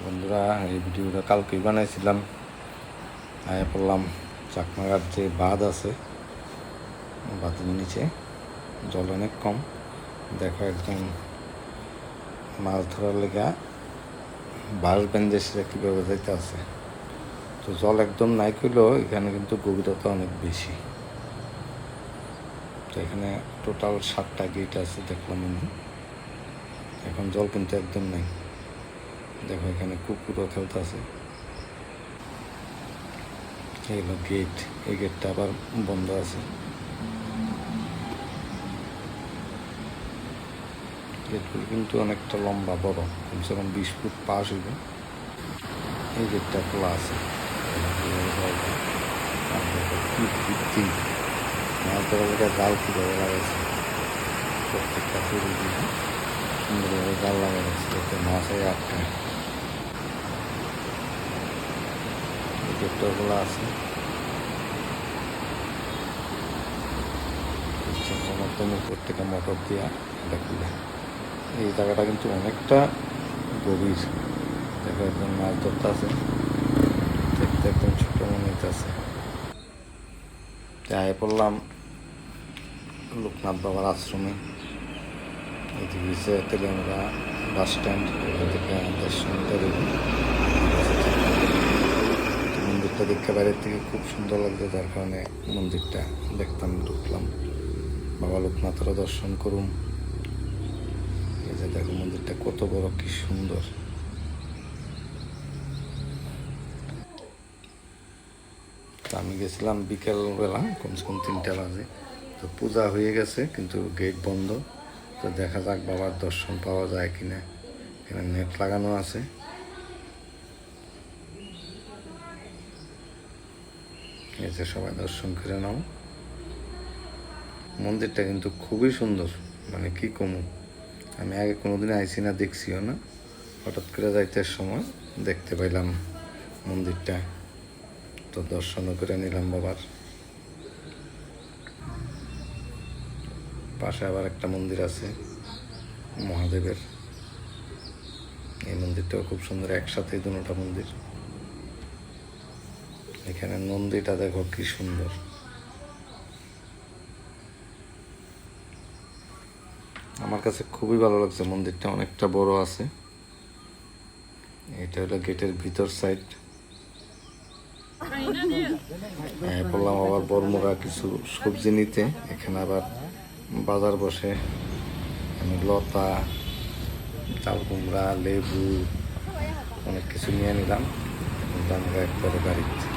বন্ধুরা, এই ভিডিওটা কালকেই বানাইছিলাম। আয়া পড়লাম চাকমাগার যে বাঁধ আছে, বাঁধের নিচে জল অনেক কম। দেখো একজন মাছ ধরার লেগা বাঁশ বেঁধে সেটা কীভাবে যাইতে আছে। তো জল একদম নাই কইলেও এখানে কিন্তু গভীরতা অনেক বেশি। তো এখানে টোটাল 7টা গেট আছে দেখলাম আমি। এখন জল কিন্তু একদম নাই। দেখো এখানে কুকুরও খেলতে আছে। এই হলো গেট, এই গেটটা আবার বন্ধ আছে। গেটগুলো কিন্তু অনেকটা লম্বা বড়, কমসে কম 20 ফুট পাশ হইব। এই গেটটা খোলা আছে। কি বৃদ্ধি, মাছ ধরার লেগে জাল কীভাবে লাগাইছে, প্রত্যেকটা তৈরি দিয়ে সুন্দরভাবে জাল লাগা গেছে যাতে মাছ হয়ে আটকায়। এই গেটটা খোলা আছে। মাধ্যমে প্রত্যেকটা মোটর দিয়া দেখলে এই জায়গাটা কিন্তু অনেকটা গভীর। দেখো একদম মাছ ধরতে আছে, দেখতে একদম ছোট মনে হইতেছে। আয় পড়লাম লোকনাথ বাবার আশ্রমে। এদিকে হচ্ছে তেলেঙ্গা বাস স্ট্যান্ড, ওখান থেকে 10 মিনিটের। মন্দিরটা দেখতে বাইরের থেকে খুব সুন্দর লাগছে, যার কারণে মন্দিরটা দেখতাম, ঢুকলাম। বাবা লোকনাথেরও দর্শন করুম। এই যে দেখো মন্দিরটা কত বড়, কি সুন্দর। আমি গেছিলাম বিকেলবেলা, কমসে কম 3টা বাজে। তো পূজা হয়ে গেছে কিন্তু গেট বন্ধ। তো দেখা যাক বাবার দর্শন পাওয়া যায় কিনা। এখানে নেট লাগানো আছে। এই যে সবাই দর্শন করে নাও। মন্দিরটা কিন্তু খুবই সুন্দর, মানে কি কমু। আমি আগে কোনোদিন আইসি না, দেখছিও না। হঠাৎ করে যাইতে সময় দেখতে পাইলাম মন্দিরটা। তো দর্শনও করে নিলাম বাবার। পাশে আবার একটা মন্দির আছে মহাদেবের। এই মন্দিরটাও খুব সুন্দর, একসাথেই দুটো মন্দির। এখানে নন্দীটা দেখো কি সুন্দর। আমার কাছে খুবই ভালো লাগছে, মন্দিরটা অনেকটা বড় আছে। এটা হলো গেটের ভিতর সাইড। বললাম আবার বর্মরা কিছু সবজি নিতে। এখানে আবার বাজার বসে। আমি লতা, চাল কুমড়া, লেবু অনেক কিছু নিয়ে নিলাম। আমরা একবারে বাড়িতে